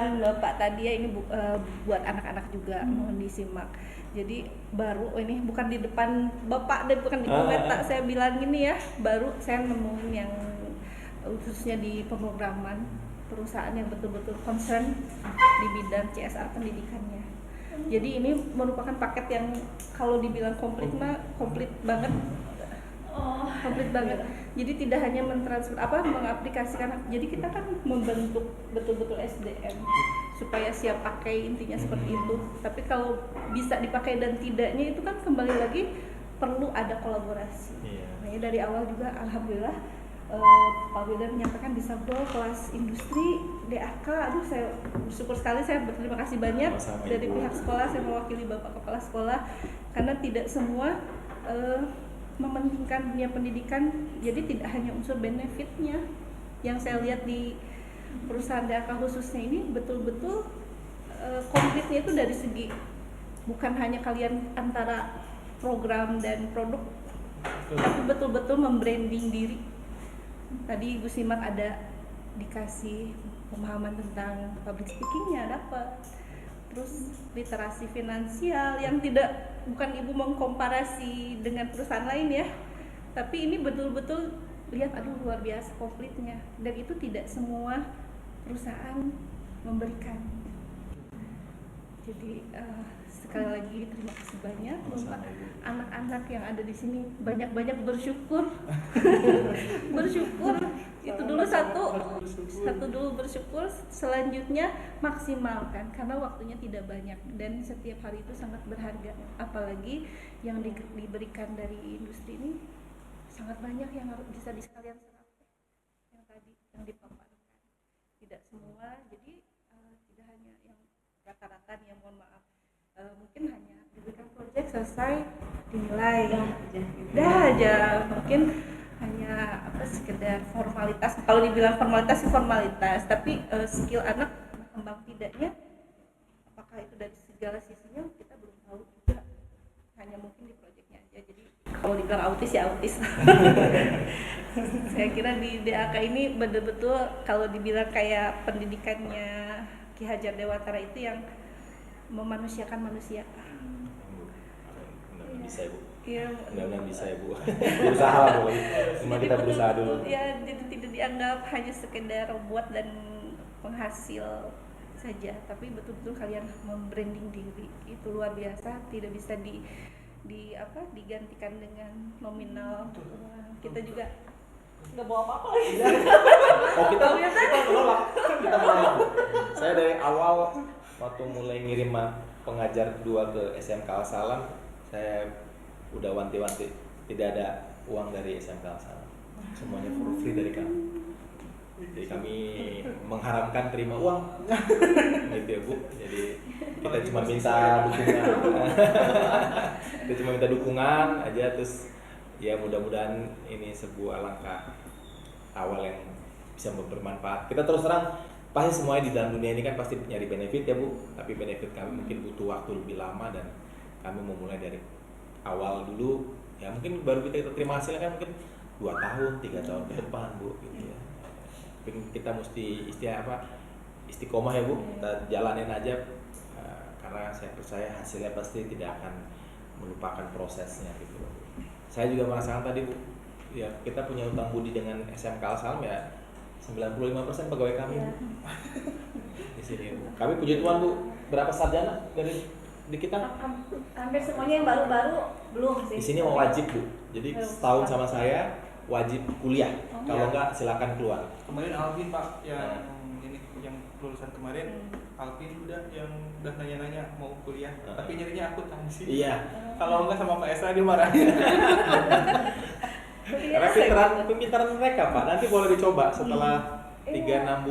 pesan Bapak tadi ya, ini buat anak-anak juga, mohon disimak. Jadi baru ini bukan di depan Bapak dan bukan di komentar saya bilang gini ya, baru saya nemuin yang khususnya di pemrograman perusahaan yang betul-betul concern di bidang CSR pendidikannya. Jadi ini merupakan paket yang kalau dibilang komplit banget. Komplit banget. Jadi tidak hanya mengaplikasikan. Jadi kita kan membentuk betul-betul SDM supaya siap pakai, intinya seperti itu. Tapi kalau bisa dipakai dan tidaknya itu kan kembali lagi perlu ada kolaborasi. Makanya dari awal juga alhamdulillah Pak Wildan menyampaikan bisa kelas industri DAK. Aduh, saya bersyukur sekali, saya berterima kasih banyak dari pihak sekolah. Saya mewakili Bapak Kepala Sekolah karena tidak semua mementingkan dunia pendidikan. Jadi tidak hanya unsur benefitnya yang saya lihat di perusahaan DAK khususnya ini betul-betul komplitnya itu dari segi bukan hanya kalian antara program dan produk, tapi betul-betul membranding diri. Tadi Ibu Simak ada dikasih pemahaman tentang public speakingnya dapat, terus literasi finansial yang bukan Ibu mengkomparasi dengan perusahaan lain ya, tapi ini betul-betul lihat, aduh luar biasa komplitnya, dan itu tidak semua perusahaan memberikan. Jadi sekali lagi terima kasih banyak Bapak. Anak-anak yang ada di sini banyak-banyak bersyukur. Bersyukur itu dulu satu dulu bersyukur, selanjutnya maksimalkan karena waktunya tidak banyak dan setiap hari itu sangat berharga, apalagi yang diberikan dari industri ini sangat banyak yang harus bisa sekalian serap yang tadi yang dipaparkan. Tidak semua, jadi tidak hanya yang rata-rata yang mohon maaf mungkin hanya diberikan proyek selesai dinilai udah aja, mungkin hanya sekedar formalitas. Kalau dibilang formalitas sih formalitas, tapi skill anak berkembang tidaknya apakah itu dari segala sisinya kita belum tahu juga, hanya mungkin di proyeknya aja. Jadi kalau dibilang autis ya autis. Saya kira di DAK ini betul-betul kalau dibilang kayak pendidikannya Ki Hajar Dewantara itu yang memanusiakan manusia. Benar-benar bisa Ibu. Iya. Benar-benar bisa Ibu. Berusaha dulu. Cuma kita berusaha dulu. Ya, jadi tidak dianggap hanya sekedar buat dan penghasil saja, tapi betul-betul kalian membranding diri. Itu luar biasa, tidak bisa digantikan dengan nominal. Kita juga nggak bawa apa-apa lagi. Oh kita menolak. Kita menolak. Saya dari awal waktu mulai ngirim pengajar kedua ke SMK Al-Salam, saya udah wanti-wanti tidak ada uang dari SMK Al-Salam, semuanya for free dari kami. Jadi kami mengharamkan terima uang, gitu ya Bu. Jadi kita cuma minta dukungan, kita cuma minta dukungan aja, terus ya mudah-mudahan ini sebuah langkah awal yang bisa bermanfaat. Kita terus terang pasti semuanya di dalam dunia ini kan pasti nyari benefit ya Bu, tapi benefit kami mungkin butuh waktu lebih lama dan kami mau mulai dari awal dulu ya, mungkin baru kita terima hasilnya kan mungkin 2 tahun, 3 tahun ke depan Bu gitu ya. Kita mesti istiqomah ya Bu, kita jalanin aja karena saya percaya hasilnya pasti tidak akan melupakan prosesnya gitu. Saya juga merasakan tadi Bu, ya kita punya utang budi dengan SMK Al-Salam ya, 95% pegawai kami Bu. Di sini Bu. Kami puji Tuhan Bu, berapa sarjana dari di kita? Hampir semuanya yang baru-baru belum sih. Di sini wajib Bu. Jadi setahun sama saya wajib kuliah. Kalau enggak silakan keluar. Kemarin Alvin Pak yang ini yang lulusan kemarin, Alvin udah nanya-nanya mau kuliah, tapi nyarinya akuntansi. Iya. Kalau enggak sama Pak Esra dia marahin. Karena pintaran mereka Pak, nanti boleh dicoba setelah 3-6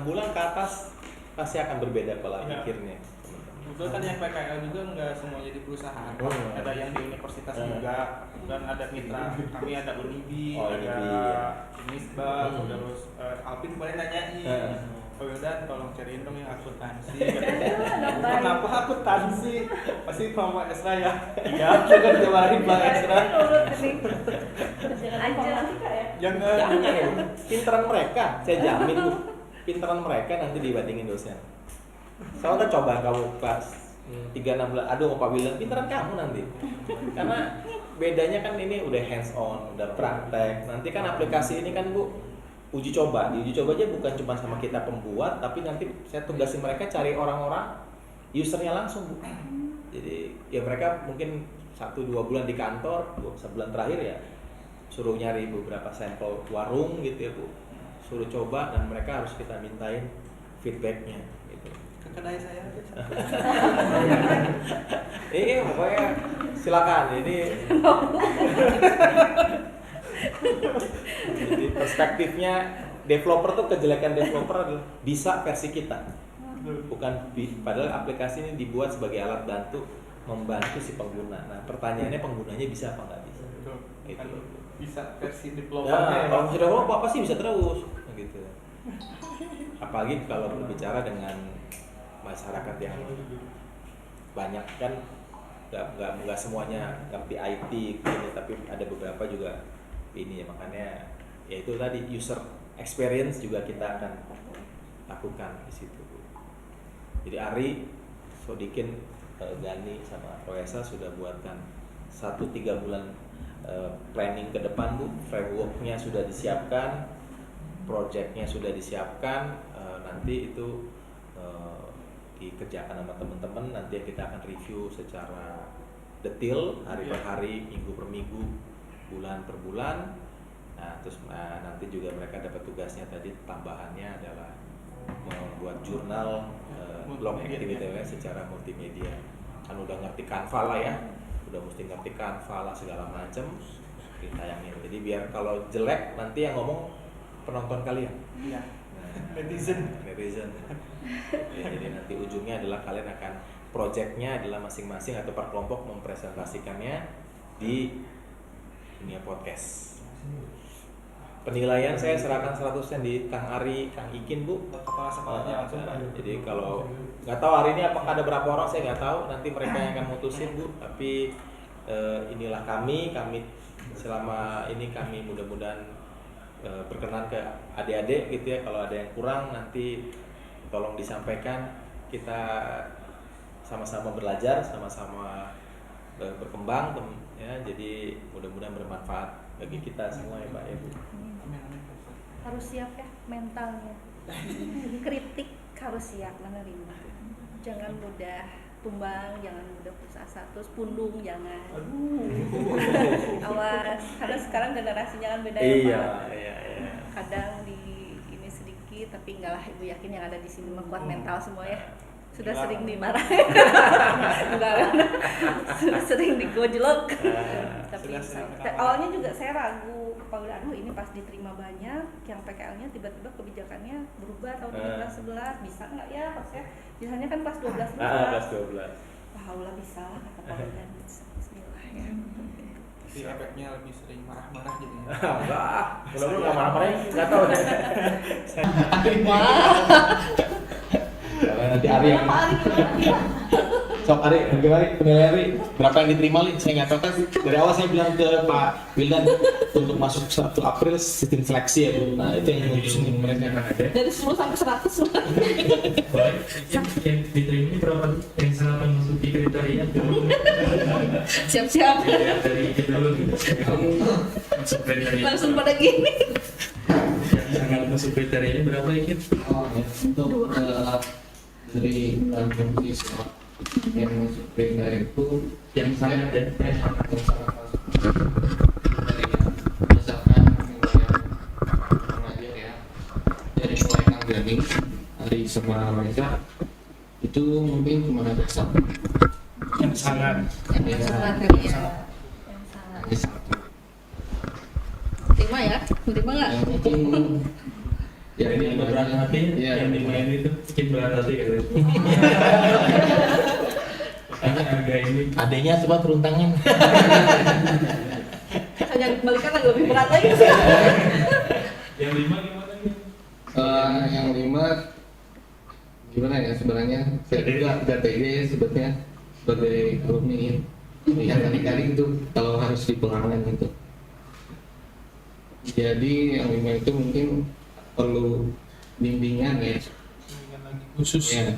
bulan ke atas pasti akan berbeda pola pikirnya. Betul kan yang PKL juga nggak semuanya di perusahaan, ada yang di universitas juga, dan ada mitra kami ada Unibi, ada Unisba, terus Alvin kemarin nanyain, Pak Wildan tolong cariin dong yang akuntansi. Kenapa akuntansi? Pasti Pak Esra ya. Iya, jangan dimarahin Pak Esra. Jangan. Pintaran mereka, saya jamin Bu. Pintaran mereka nanti dibandingin dosen. Soalnya coba kamu kelas 3-6 bulan, aduh Pak Wildan, pinteran kamu nanti. Karena bedanya kan ini udah hands on, udah praktek. Nanti kan aplikasi ini kan Bu uji coba. Di uji coba aja bukan cuma sama kita pembuat, tapi nanti saya tugasin mereka cari orang-orang usernya langsung Bu. Jadi ya mereka mungkin 1-2 bulan di kantor, sebulan terakhir ya suruh nyari beberapa sampel warung gitu ya Bu, suruh coba dan mereka harus kita mintain feedbacknya gitu. Ke kedai saya. Pokoknya silakan ini. Jadi perspektifnya developer tuh, kejelekan developer adalah bisa versi kita, bukan padahal aplikasi ini dibuat sebagai alat bantu membantu si pengguna. Nah pertanyaannya penggunanya bisa apa nggak bisa? Itu. Bisa versi developernya Ya, kalau sudah developer pasti bisa terus, gitu. Apalagi kalau berbicara dengan masyarakat yang banyak kan, nggak semuanya ngerti IT gitu, tapi ada beberapa juga ini ya, makanya ya itu tadi user experience juga kita akan lakukan di situ. Jadi Ari, Sodikin, Gani sama Roesa sudah buatkan 1-3 bulan planning ke depan Bu, frameworknya sudah disiapkan, projectnya sudah disiapkan, nanti itu dikerjakan sama teman-teman, nanti kita akan review secara detail hari per hari, minggu per minggu, bulan per bulan. Nah terus nanti juga mereka dapat tugasnya tadi, tambahannya adalah membuat jurnal blog activity secara multimedia. Kan udah ngerti Canva lah ya, udah mesti ngerti Canva lah segala macam, ditayangin. Jadi biar kalau jelek nanti yang ngomong penonton kalian. Iya. Nah, Netizen. Ya, jadi nanti ujungnya adalah kalian akan projectnya adalah masing-masing atau per kelompok mempresentasikannya di dunia podcast. Penilaian saya serahkan 100% di Kang Ari, Kang Ikin Bu. Kepala sekolahnya langsung. Jadi kalau nggak tahu hari ini apakah ada berapa orang saya nggak tahu, nanti mereka yang akan mutusin Bu. Tapi inilah kami selama ini kami mudah-mudahan berkenan ke adik-adik gitu ya. Kalau ada yang kurang nanti tolong disampaikan, kita sama-sama belajar, sama-sama berkembang ya. Jadi mudah-mudahan bermanfaat bagi kita semua ya Pak ya Bu. Harus siap ya mentalnya. Kritik harus siap menerima. Jangan mudah tumbang, jangan mudah putus asa, terus pundung jangan. Awas, karena sekarang generasinya kan beda ya Pak. Iya. Kadang di ini sedikit, tapi enggak lah, Ibu yakin yang ada di sini kuat mental semua ya. Sudah sering dimarahin. Enggak. Sudah sering digojlok. Tapi awalnya juga saya ragu, aduh ini pas diterima banyak, yang PKL-nya tiba-tiba kebijakannya berubah tahun 2011, bisa nggak ya pas ya? Biasanya kan pas 12 kelas 12. Wah, Allah bisa lah kata Pak Wildan. Bismillah ya. Si efeknya lebih sering marah-marah jadinya. Enggak, mudah-mudahan nggak marah-marah, nggak tahu deh. Nanti Ari yang sok Ari, bagaimana penilaian Ari? Berapa yang diterima Li? Saya nggak tahu kan. Dari awal saya bilang ke Pak Wildan untuk masuk 1 April sistem seleksi ya Bu. Nah itu yang memutuskan mereka. Dari 10 sampai 100. Yang diterima ini berapa yang sangat memasuki kriteria? Siap-siap. Dari dulu masuk kriteria. Langsung pada gini. Yang sangat masuk kriteria berapa ya? Untuk dari mahasiswa yang masuk kriteria itu Yang sangat ya? yang sangat masuk kriteria berdasarkan penilaian pengajar ya, dari mulai Kang Gani, Ari sama mereka itu mungkin cuma ada satu Yang sangat. Yang sangat ada ya. Yang sangat. Terima ya? Terima nggak? yang mungkin Ya ini agak berat hati Iya. yang dimain itu bikin berat hati katanya. Karena agak ini. Adanya coba turun tangan. Hanya dikembalikan lagi lebih berat lagi. Yang 5 gimana nih? yang 5 gimana ya sebenarnya saya juga nggak pede sebetulnya sebagai alumni yang kali-kali itu kalau harus di pengalangan gitu. Jadi yang 5 itu mungkin perlu bimbingan ya Bimbingan lagi khusus. ya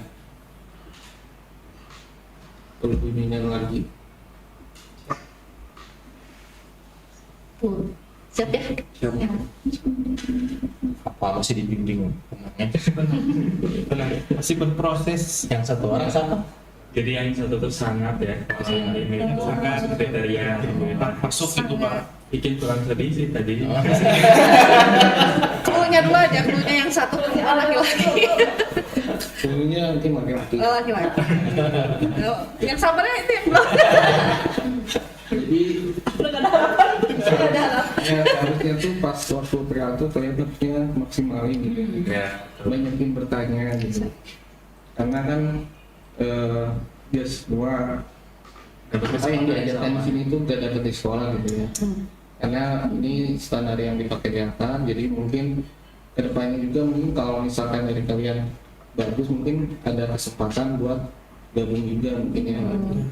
perlu bimbingan lagi. Siap ya? Siap. Ya. Apa masih dibimbing Benar, masih berproses. yang satu orang sama? Jadi yang satu tuh sangat ya, kalau ini sangat kriteria Masuk itu Pak. bikin kurang sedih sih tadi. Cluenya dulu aja, cluenya yang satu laki-laki. Dulunya nanti laki-laki. Oh, laki-laki. Yang sabarnya itu yang belum. Jadi Udah gak ada harapan. Udah gak ada harapan. ya harusnya tuh pas waktu trial tuh kayaknya maksimalin gitu. Ya. Banyakin bertanya gitu. Karena kan semua apa yang diajarkan di sini tuh gak dapet di sekolah gitu ya. Karena ini standar yang dipakai di atas, jadi mungkin kedepannya juga mungkin kalau misalkan dari kalian bagus mungkin ada kesempatan buat gabung juga mungkin ya,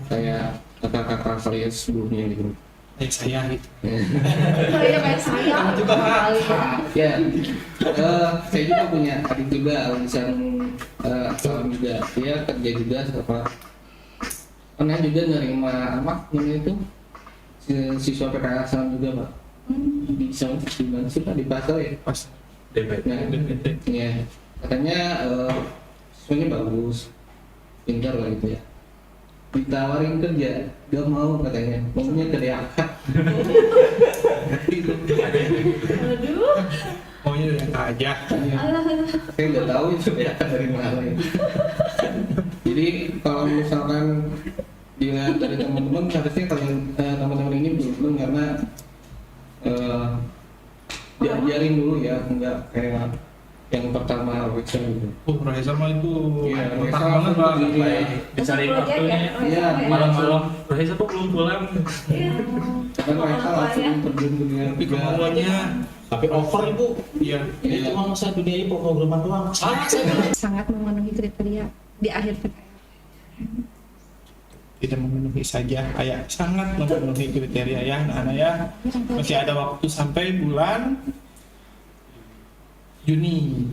kayak kakak-kakak kalian sebelumnya gitu. Kayak saya gitu. Iya kayak saya. Juga Pak. Ya, saya juga punya adik juga lulusan asalam juga, dia kerja juga sama pernah juga nerima apa namanya itu siswa PKL asalam juga Pak. Di sana di mana sih Pak, di pasar ya? Pas DPT. Ya, katanya siswanya bagus, pintar lah gitu ya. Ditawarin kerja, gak mau katanya, maunya ke DAK. Aduh. maunya yang aja. Saya nggak tahu itu DAK dari mana ya. Jadi kalau misalkan dilihat dari teman-teman, harusnya kalian teman-teman ini beruntung karena diajarin dulu ya, nggak kayak yang pertama Wexel gitu. Profesor mah itu Iya, otak Wexel banget Pak. itu dia. Dicari waktunya. Iya, Malam-malam, Profesor kok belum pulang? Karena Wexel langsung terjun ke dunia Tapi kerja. kemauannya Tapi over ibu, iya. ini cuma masa dunia ini pemrograman doang. Salah saya. Sangat memenuhi kriteria di akhir PKL. Tidak memenuhi saja, kayak sangat memenuhi kriteria ya anak-anak ya. Masih ada waktu sampai bulan Juni.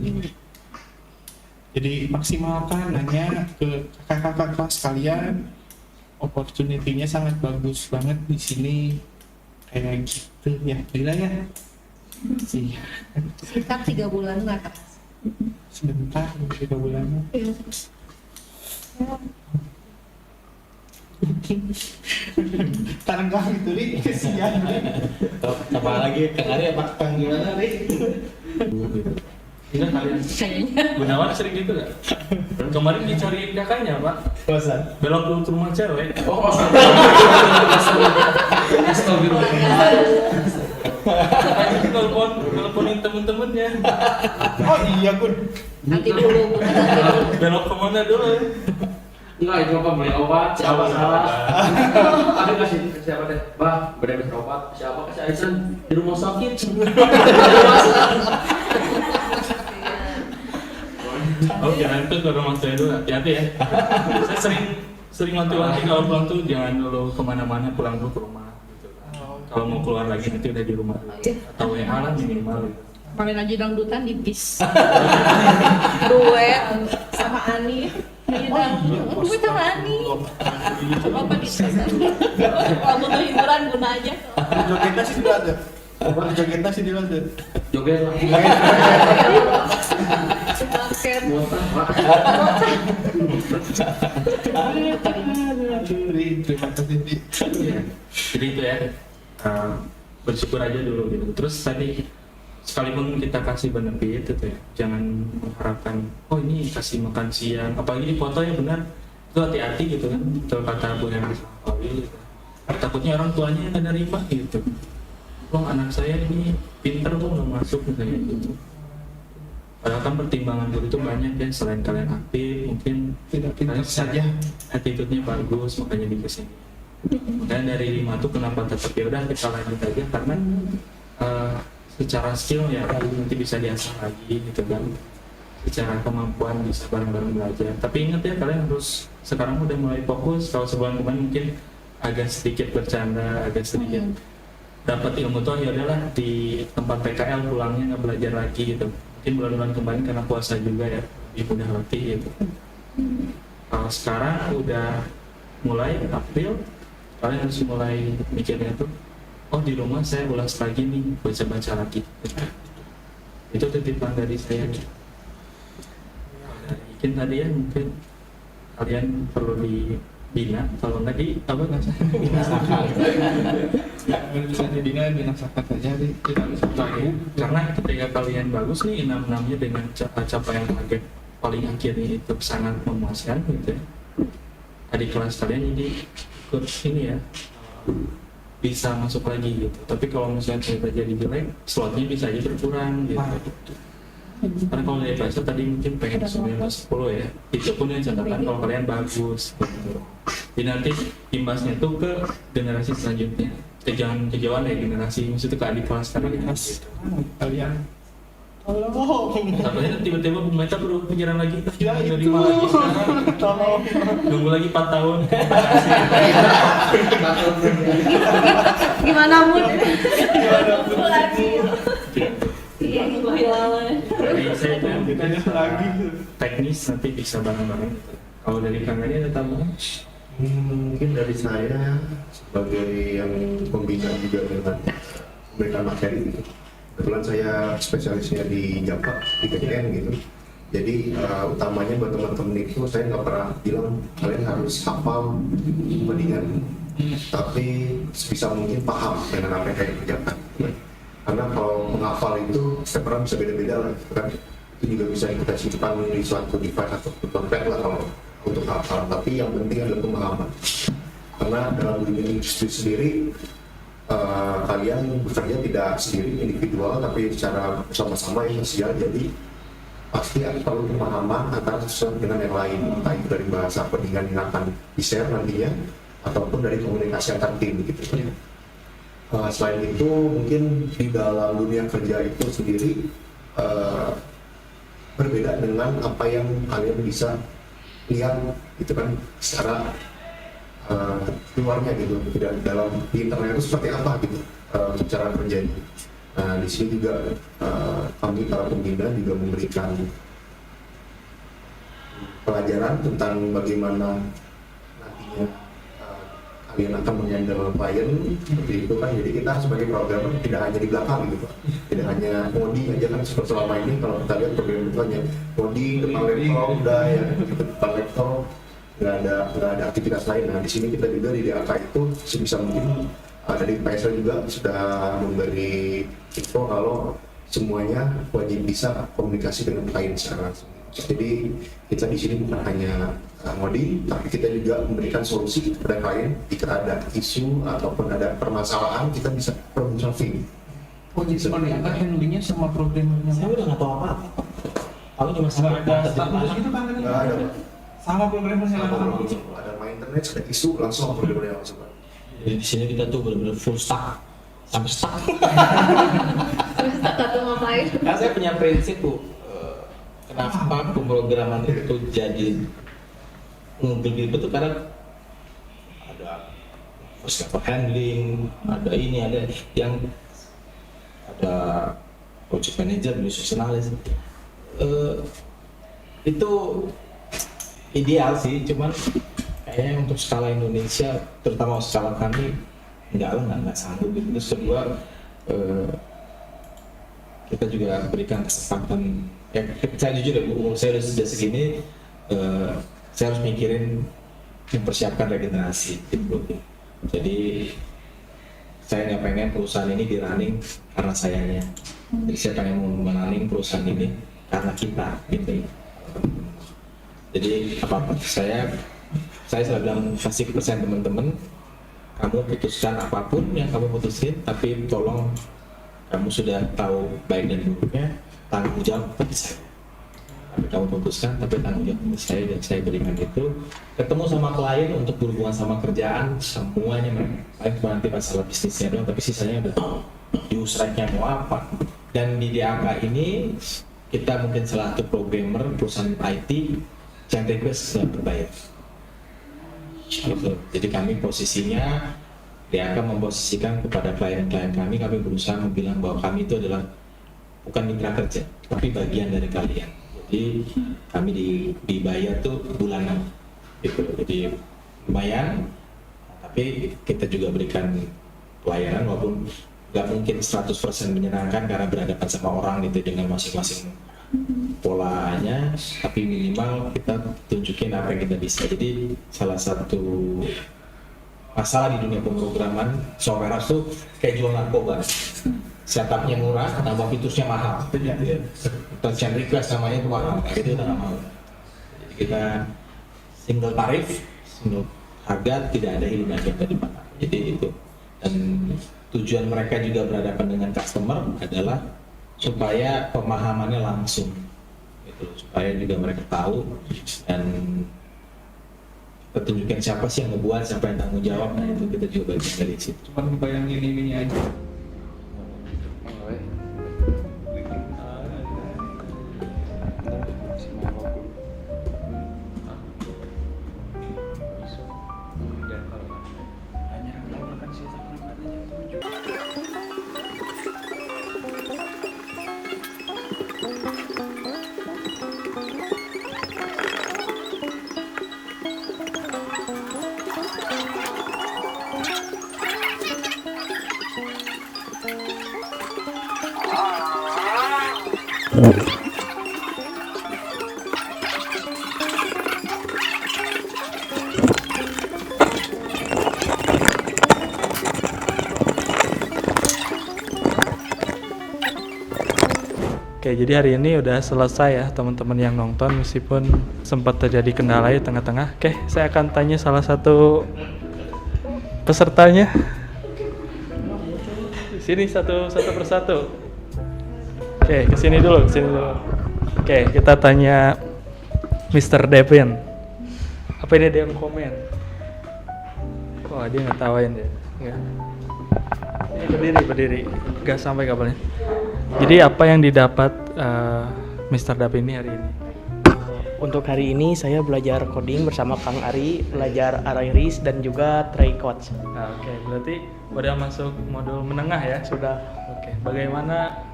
Jadi maksimalkan nanya ke kakak-kakak kelas kalian. Opportunity-nya sangat bagus banget di sini. Kayak gitu ya, gila ya. Sih, Sekitar 3 bulan lah Kak. sebentar 3 bulan. Tarenggang gitu nih, kesian nih. Apa lagi Kang Ari apa Kang gimana nih? Iya kalian. Kayaknya. Gunawan sering gitu gak? Dan kemarin dicariin kakaknya Pak, Kosan. belok dulu ke rumah cewek. Oh, Kakaknya nelponin temen-temennya. Oh iya Gun. Nanti dulu, nanti dulu. Belok kemana dulu? Enggak, itu apa beli obat, siapa salah? Ada kasih siapa teh? Bah, beli obat, siapa kasih Aisyah di rumah sakit. Oh jangan tuh ke rumah saya dulu, hati-hati ya. Saya sering wanti-wanti kalau pulang tuh jangan dulu kemana-mana, pulang dulu ke rumah. Gitu. Kalau mau keluar lagi nanti udah di rumah atau WA lah minimal. Gitu. Kemarin aja dangdutan di bis. Duet sama Ani. Duet sama Ani. Apa di bis? Kalau butuh hiburan guna aja. Jogetnya sih dulu ada. Jogetnya sih dulu ada. Joget lah. Basket. Terima kasih. Ya. Jadi itu ya, bersyukur aja dulu gitu. Terus tadi sekalipun kita kasih benefit itu ya, jangan mengharapkan oh ini kasih makan siang, apalagi di foto ya benar itu hati-hati gitu kan. Itu kata Bu Henry sama gitu. Takutnya orang tuanya yang nggak nerima gitu. Oh anak saya ini pinter kok nggak masuk misalnya gitu. Padahal kan pertimbangan dulu itu banyak ya, selain kalian aktif mungkin Tidak kalian saja. attitude-nya bagus makanya di kesini. Makanya dari 5 tuh kenapa tetap ya udah kita lanjut aja karena secara skill ya nanti bisa diasah lagi gitu kan. Secara kemampuan bisa bareng-bareng belajar. Tapi ingat ya kalian harus sekarang udah mulai fokus. Kalau sebulan kemarin mungkin agak sedikit bercanda, agak sedikit dapat ilmu tuh ya udahlah di tempat PKL pulangnya nggak belajar lagi gitu. Mungkin bulan-bulan kemarin karena puasa juga ya lebih mudah latih gitu. Kalau sekarang udah mulai April kalian harus mulai mikirnya tuh, oh di rumah saya ulas lagi nih, baca lagi. Itu titipan dari saya. Mungkin tadi ya, mungkin kalian perlu dibina, kalau nggak di apa nggak Binasakan. Nggak bisa dibinasakan saja tidak bisa tahu. karena ketika kalian bagus nih 6-6-nya dengan capaian target paling akhirnya itu sangat memuaskan gitu ya. Adik kelas kalian jadi ikut ini ya, bisa masuk lagi gitu. Tapi kalau misalnya ternyata jadi jelek, slotnya bisa aja berkurang gitu. Karena kalau dari bahasa tadi mungkin pengen 9-10 ya, itu pun yang catatan kalau kalian bagus gitu. Jadi nanti imbasnya tuh ke generasi selanjutnya. Jangan kejauhan ya generasi, maksudnya ke adik kelas kalian gitu. Kalian Takutnya tiba-tiba mereka berubah pikiran lagi, kita nerima lagi sekarang. Nunggu lagi 4 tahun. Gimana mood? lagi iya kehilangan. Jadi saya Ditanya bisa lagi. teknis nanti bisa bareng-bareng. Kalau dari Kang Adi ada tambahan? Mungkin dari saya sebagai yang pembina juga dengan memberikan materi gitu. Kebetulan saya spesialisnya di Java, di backend gitu. Jadi utamanya buat teman-teman itu saya nggak pernah bilang kalian harus hafal codingan, tapi sebisa mungkin paham dengan apa yang kalian kerjakan. Karena kalau menghafal itu setiap orang bisa beda-beda lah, gitu kan. Itu juga bisa kita simpan di suatu device atau dompet lah kalau untuk hafal. Tapi yang penting adalah pemahaman. Karena dalam dunia industri sendiri kalian bekerja tidak sendiri individual tapi secara bersama-sama yang sosial, jadi pasti perlu pemahaman antara sesuatu dengan yang lain, entah itu dari bahasa codingan yang akan di-share nantinya ataupun dari komunikasi antar tim gitu. Selain itu mungkin di dalam dunia kerja itu sendiri berbeda dengan apa yang kalian bisa lihat gitu kan secara luarnya gitu, tidak dalam di internet itu seperti apa gitu cara kerjanya. Nah di sini juga kami para pembina juga memberikan pelajaran tentang bagaimana nantinya kalian akan menghandle klien seperti itu kan. Jadi kita sebagai programmer tidak hanya di belakang gitu, tidak hanya ngoding aja kan seperti selama ini. Kalau kita lihat program itu hanya ngoding depan laptop udah ya, depan laptop nggak ada aktivitas lain. Nah di sini kita juga di DAK itu sebisa mungkin dari PSL juga sudah memberi info kalau semuanya wajib bisa komunikasi dengan klien secara langsung. Jadi kita di sini bukan hanya ngoding, tapi kita juga memberikan solusi kepada klien jika ada isu ataupun ada permasalahan, kita bisa problem solving. Oh jadi seperti apa handlingnya sama programmernya? Saya udah nggak tahu apa-apa. Aku cuma Nggak ada status gitu kan? Nggak ada. Sama programmernya langsung. Ada main internet, ada isu langsung programmernya langsung. Jadi di sini kita tuh benar-benar full stack sampai stuck. Terus tak tahu ngapain. Karena saya punya prinsip tuh, kenapa pemrograman itu jadi ngegelip itu karena ada first level handling, ada ini, ada yang ada project manager, business analyst. Itu ideal sih, cuman kayaknya untuk skala Indonesia, terutama skala kami, nggak sanggup. Terus kedua, kita juga berikan kesempatan. Ya, saya jujur ya, umur saya sudah segini, saya harus mikirin mempersiapkan regenerasi. Gitu. Jadi saya nggak pengen perusahaan ini di running karena sayanya. Jadi saya pengen running perusahaan ini karena kita, gitu. Jadi apa-apa saya selalu bilang kasih persen teman-teman, kamu putuskan apapun yang kamu putusin, tapi tolong kamu sudah tahu baik dan buruknya, tanggung jawab pada saya. Tapi kamu putuskan, tapi tanggung jawab pada saya, dan saya berikan itu. Ketemu sama klien untuk berhubungan sama kerjaan, semuanya paling cuma nanti masalah bisnisnya doang, tapi sisanya udah di usranya mau apa. Dan di DAK ini kita mungkin salah satu programmer perusahaan IT yang request nggak berbayar. Gitu. Jadi kami posisinya DAK memposisikan kepada klien-klien kami berusaha bilang bahwa kami itu adalah bukan mitra kerja, tapi bagian dari kalian. Jadi kami dibayar tuh bulanan, gitu. Jadi lumayan, tapi kita juga berikan pelayanan walaupun nggak mungkin 100% menyenangkan karena berhadapan sama orang gitu dengan masing-masing polanya, tapi minimal kita tunjukin apa yang kita bisa. Jadi salah satu masalah di dunia pemrograman software house tuh kayak jual narkoba, setupnya murah, tambah fiturnya mahal, touch and request namanya itu mahal, itu udah nggak mau. Jadi kita single tarif, single harga, tidak ada hidden agenda di mana. Jadi itu, dan tujuan mereka juga berhadapan dengan customer adalah supaya pemahamannya langsung, gitu, supaya juga mereka tahu dan kita tunjukkan siapa sih yang ngebuat, siapa yang tanggung jawab. Nah itu kita juga bagian dari situ. Cuman bayangin ini aja. Oke, jadi hari ini udah selesai ya teman-teman yang nonton, meskipun sempat terjadi kendala di tengah-tengah. Oke, saya akan tanya salah satu pesertanya. Sini satu persatu. Oke, kesini dulu. Oke, kita tanya Mr. Devin. Apa ini dia yang komen? Wah, dia ngetawain deh. Enggak. Ini berdiri. Gak sampai kabarnya. Jadi apa yang didapat Mr. Devin ini hari ini? Untuk hari ini saya belajar coding bersama Kang Ari, belajar Arairis dan juga Try Coach. Nah, oke, berarti udah masuk modul menengah ya? Sudah. Oke, bagaimana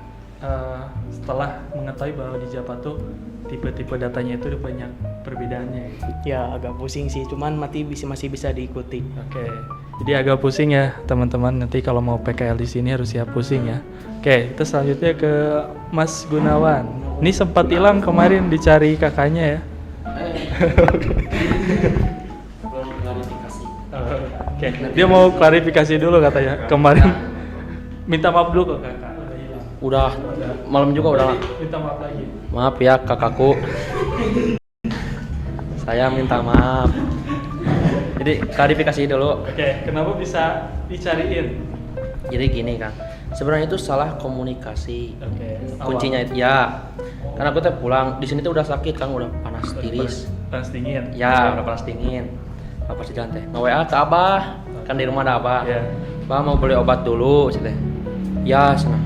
setelah mengetahui bahwa di Java tuh tipe-tipe datanya itu banyak perbedaannya? Ya agak pusing sih, cuman masih bisa diikuti. Oke, jadi agak pusing ya teman-teman. Nanti kalau mau PKL di sini harus siap pusing ya. Oke, kita selanjutnya ke Mas Gunawan. Ini sempat hilang kemarin, dicari kakaknya ya. Belum klarifikasi. Oke, dia mau klarifikasi dulu katanya. Kemarin minta maaf dulu ke kakak. Udah malam juga udah. Minta maaf lagi. Maaf ya kakakku. Saya minta maaf. Jadi klarifikasi dulu. Oke, kenapa bisa dicariin? Jadi gini Kang, sebenarnya itu salah komunikasi. Oke. Kuncinya ya. Karena aku tuh pulang di sini tuh udah sakit Kang, udah panas tiris. Panas dingin. Ya, udah panas dingin. Apa sih jalan teh? Nge-WA ke Abah. Kan di rumah ada Abah. Iya. Bah mau beli obat dulu sih teh. Ya, sana.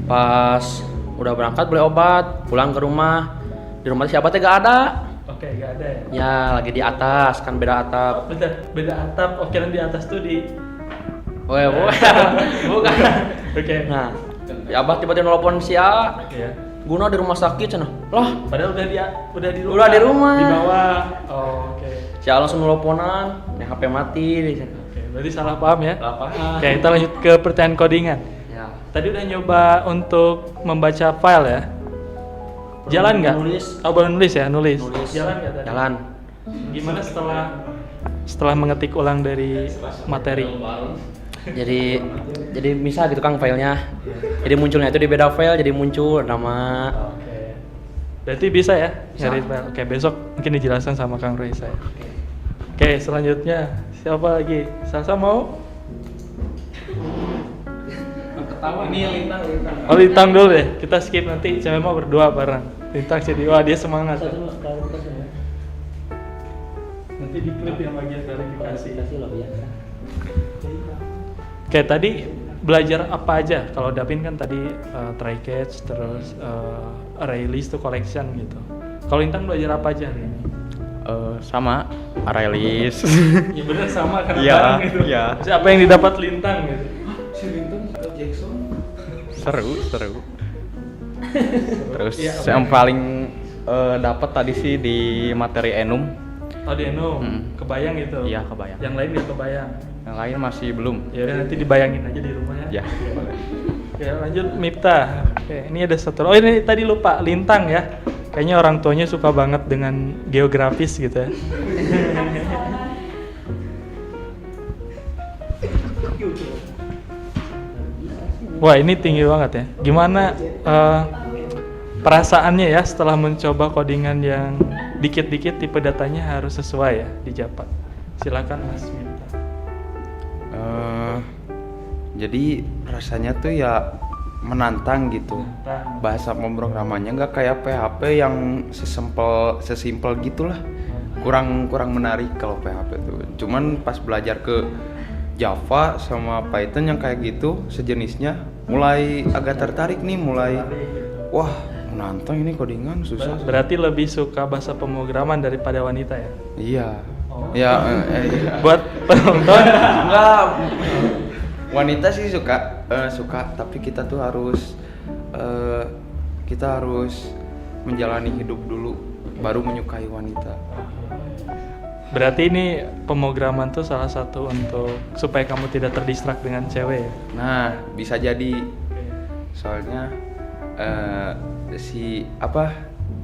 Pas udah berangkat beli obat, pulang ke rumah. Di rumah si Abah teh gak ada. Oke, gak ada ya? Ya, lagi di atas, kan beda atap. Oh, beda atap. Oke, dan di atas tuh di... Weh, bukan. Oke. Nah, si Abah tiba-tiba nelpon si A. Iya. Guna di rumah sakit sana. Lah, Padahal udah di rumah. Udah di rumah. Di bawah. Oh, oke. si A langsung nelponan, HP mati di sana. Oke, berarti salah paham ya? Salah paham. Oke, kita lanjut ke pertanyaan codingan. Ya. Tadi udah nyoba untuk membaca file ya? Jalan nggak? Nulis. Oh, baru nulis ya? Nulis. Jalan nggak tadi? Jalan. Gimana setelah mengetik ulang dari materi? Jadi bisa gitu Kang filenya. Jadi munculnya itu di beda file, jadi muncul nama. Oke. Berarti bisa ya nyari file. Oke, besok mungkin dijelaskan sama Kang Roy saya. Oke, selanjutnya siapa lagi? Sasa mau? Ketawa. Ini yang lintang. Oh, Lintang dulu deh. Kita skip nanti. Saya mau berdua bareng. Lintang jadi wah dia semangat. Nanti di klip yang bagian klarifikasi. Oke, tadi belajar apa aja? Kalau Davin kan tadi try catch, terus array list to collection gitu. Kalau Lintang belajar apa aja hari ini? Sama array list. Ya bener sama kan Iya, bareng gitu. iya. Terus apa yang didapat Lintang gitu? Si Lintang Jackson. Seru. Terus Iya, yang paling dapat tadi sih di materi enum Oh Denom, kebayang gitu? Iya kebayang. Yang lain nggak kebayang? Yang lain masih belum. Ya udah nanti dibayangin aja di rumah ya. Ya. Oke lanjut Miftah. Oke ini ada satu. Oh ini tadi lupa Lintang ya. Kayaknya orang tuanya suka banget dengan geografis gitu ya. Wah ini tinggi banget ya. Gimana perasaannya ya setelah mencoba codingan yang dikit-dikit tipe datanya harus sesuai ya di Java? Silakan Mas Miftah. Jadi rasanya tuh ya menantang gitu. Bahasa pemrogramannya nggak kayak PHP yang sesimpel gitulah. Kurang menarik kalau PHP tuh. Cuman pas belajar ke Java sama Python yang kayak gitu sejenisnya mulai agak tertarik nih, mulai wah menantang ini codingan susah. Berarti lebih suka bahasa pemrograman daripada wanita ya? Iya. Ya buat penonton enggak, wanita sih suka tapi kita tuh harus menjalani hidup dulu baru menyukai wanita. Berarti ini pemrograman tuh salah satu untuk supaya kamu tidak terdistrak dengan cewek ya? Nah, bisa jadi. Soalnya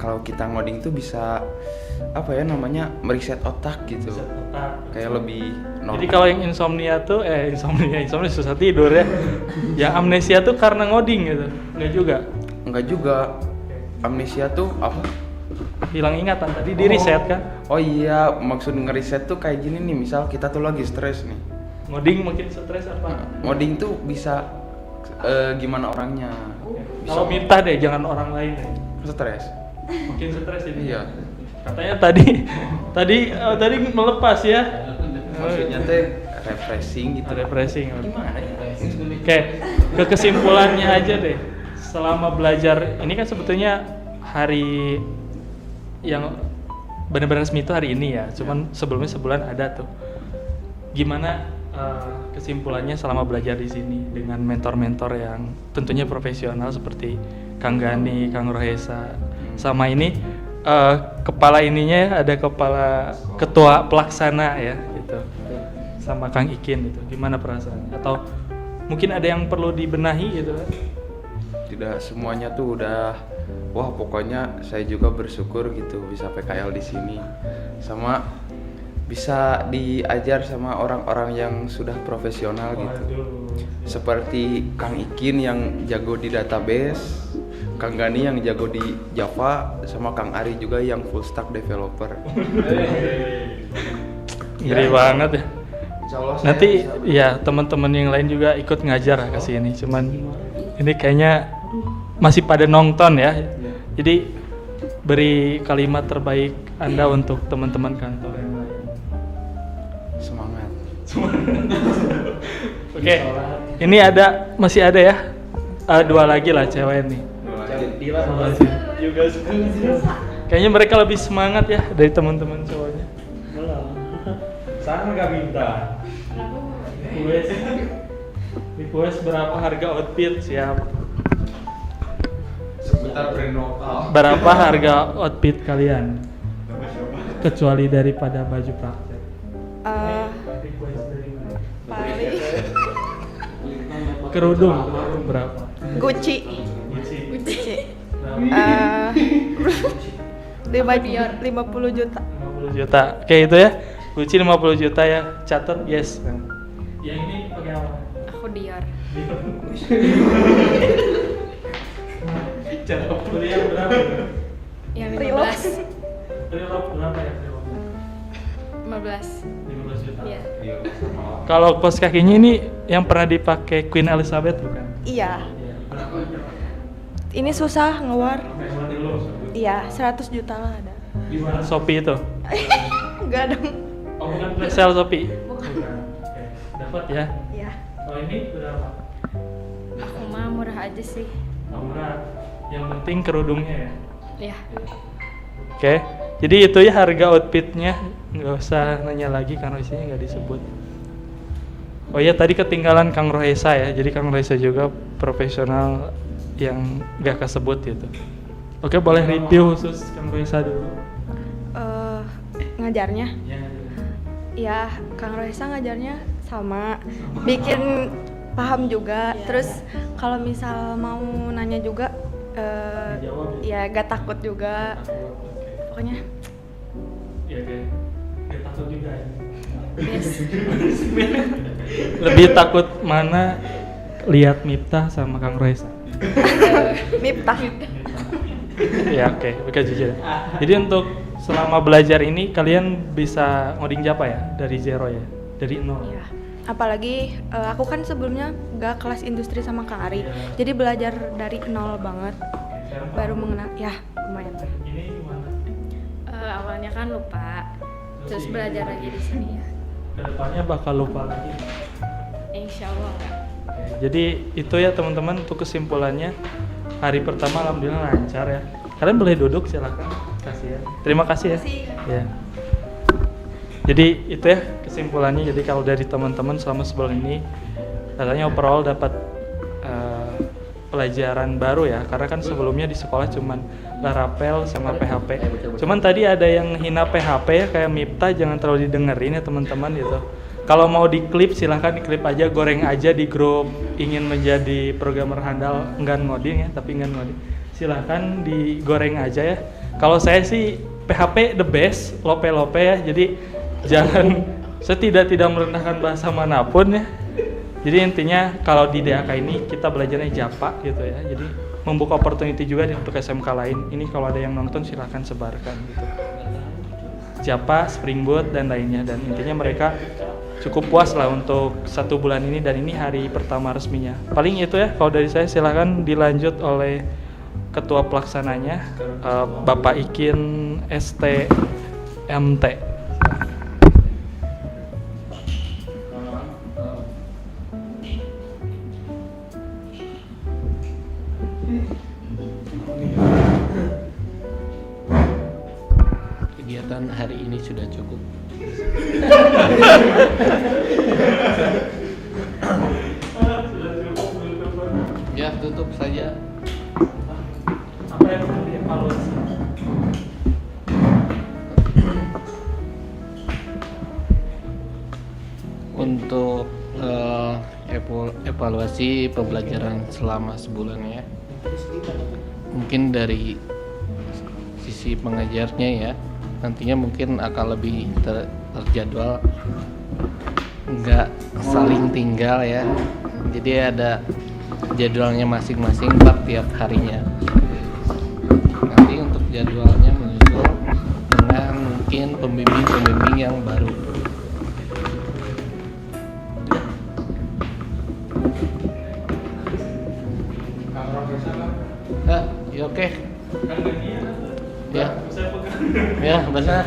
kalau kita ngoding tuh bisa meriset otak gitu. Kayak lebih normal. Jadi kalau yang insomnia susah tidur ya. Yang amnesia tuh karena ngoding gitu. Enggak juga. Amnesia tuh apa? Hilang ingatan tadi di reset kan? Oh iya, maksud ngeriset tuh kayak gini nih, misal kita tuh lagi stres nih. Ngoding makin stres apa? Ngoding tuh bisa gimana orangnya. Kalau minta deh, jangan orang lain deh. Stres. Makin stres ini. Iya. Katanya tadi melepas ya. Maksudnya teh refreshing gitu. Refreshing. Gimana ya? Oke, ke kesimpulannya aja deh. Selama belajar ini kan sebetulnya hari yang benar-benar resmi itu hari ini ya. Cuman sebelumnya sebulan ada tuh. Gimana kesimpulannya selama belajar di sini dengan mentor-mentor yang tentunya profesional seperti Kang Gani, Kang Rohesa, sama ini kepala ininya ada kepala ketua pelaksana ya gitu, sama Kang Ikin gitu. Gimana perasaannya? Atau mungkin ada yang perlu dibenahi gitu kan? Tidak semuanya tuh udah, wah pokoknya saya juga bersyukur gitu bisa PKL di sini, sama bisa diajar sama orang-orang yang sudah profesional gitu. Seperti Kang Ikin yang jago di database, Kang Gani yang jago di Java, sama Kang Ari juga yang full stack developer. Ngeri banget ya. Nanti ya teman-teman yang lain juga ikut ngajar ke sini. Cuman ini kayaknya masih pada nonton ya. Jadi beri kalimat terbaik Anda untuk teman-teman kantor yang lain. Semangat. Oke. Ini masih ada ya. Dua lagi lah cewek nih. Juga kayaknya mereka lebih semangat ya dari teman-teman cowoknya. Sana nggak minta. Request berapa harga outfit siap? Sebentar brand lokal. Berapa harga outfit kalian? Kecuali daripada baju praktek. Paling Kerudung berapa? Gucci. 50 juta. 50 juta. Oke itu ya. Gucci 50 juta ya. Catat yes. Yang ini pakai apa? Aku Dior. Cara kuliah berapa? Yang 15. Preload berapa ya? 15 juta. Iya. Kalau kaos kakinya ini yang pernah dipakai Queen Elizabeth bukan? Iya. Ini susah ngewar. Iya, 100 juta lah ada. Di mana Shopee itu? Enggak dong. Oh bukan presale Shopee? Bukan. Oke. Dapat ya? Iya. Kalau ini berapa? Aku mah murah aja sih. Murah. Yang penting kerudungnya ya? Iya. Oke. Jadi itu ya harga outfitnya. Nggak usah nanya lagi karena isinya nggak disebut. Oh iya tadi ketinggalan Kang Rohesa ya. Jadi Kang Rohesa juga profesional yang nggak kesebut gitu. Oke boleh review khusus Kang Rohesa dulu. ngajarnya. Ya, Kang Rohesa ngajarnya sama, bikin paham juga. Terus kalau misal mau nanya juga, ya gak takut juga. Pokoknya. Iya kayak gak takut juga ya. Yes. Lebih takut mana lihat Miftah sama Kang Rohesa? Miftah. Ya oke, bukan jujur. Jadi untuk selama belajar ini kalian bisa ngoding Java ya dari zero ya, dari nol. Iya. Apalagi aku kan sebelumnya gak kelas industri sama Kang Ari, jadi belajar dari nol banget. Baru mengenal, ya lumayan. Ini gimana? Awalnya kan lupa, terus belajar lagi di sini ya. Kedepannya bakal lupa lagi. Insya Allah enggak. Jadi itu ya teman-teman untuk kesimpulannya, hari pertama alhamdulillah lancar ya. Kalian boleh duduk silakan. Kasih ya. Terima kasih ya. Ya. Jadi itu ya kesimpulannya. Jadi kalau dari teman-teman selama sebulan ini katanya overall dapat pelajaran baru ya, karena kan sebelumnya di sekolah cuman Laravel sama PHP. Cuman tadi ada yang hina PHP ya, kayak Miftah, jangan terlalu didengerin ya teman-teman gitu. Kalau mau diklip silahkan diklip aja, goreng aja di grup ingin menjadi programmer handal enggan ngoding ya, tapi enggan ngoding. Silahkan digoreng aja ya. Kalau saya sih PHP the best, lope-lope ya. Jadi jangan, saya tidak merendahkan bahasa manapun ya. Jadi intinya kalau di DAK ini kita belajarnya Java gitu ya. Jadi membuka opportunity juga untuk SMK lain. Ini kalau ada yang nonton silahkan sebarkan gitu. Java, Spring Boot dan lainnya. Dan intinya mereka cukup puas lah untuk 1 bulan ini, dan ini hari pertama resminya. Paling itu ya kalau dari saya, silahkan dilanjut oleh ketua pelaksananya Bapak Ikin STMT. Kegiatan hari ini sudah cukup. Ya, tutup saja. Apa yang perlu dievaluasi? Untuk evaluasi pembelajaran selama sebulan ya, mungkin dari sisi pengajarnya ya, nantinya mungkin akan lebih terjadwal, nggak saling tinggal ya, jadi ada jadwalnya masing-masing tiap harinya. Nanti untuk jadwalnya menyusul dengan mungkin pembimbing yang baru. Ya oke. Ya. Ya, benar.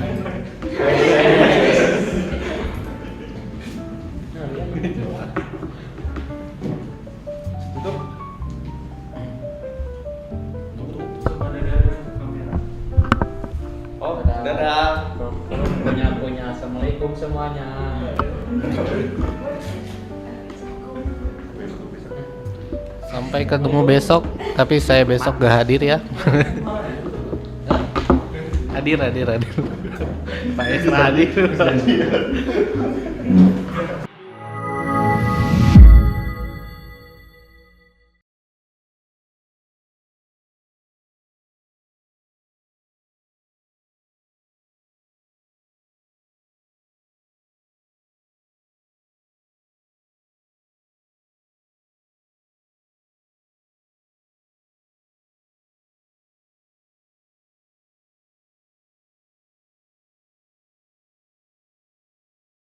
Oh, dadah. Punya assalamualaikum semuanya. Sampai ketemu besok, tapi saya besok gak hadir ya. hadir. Pak Esra hadir.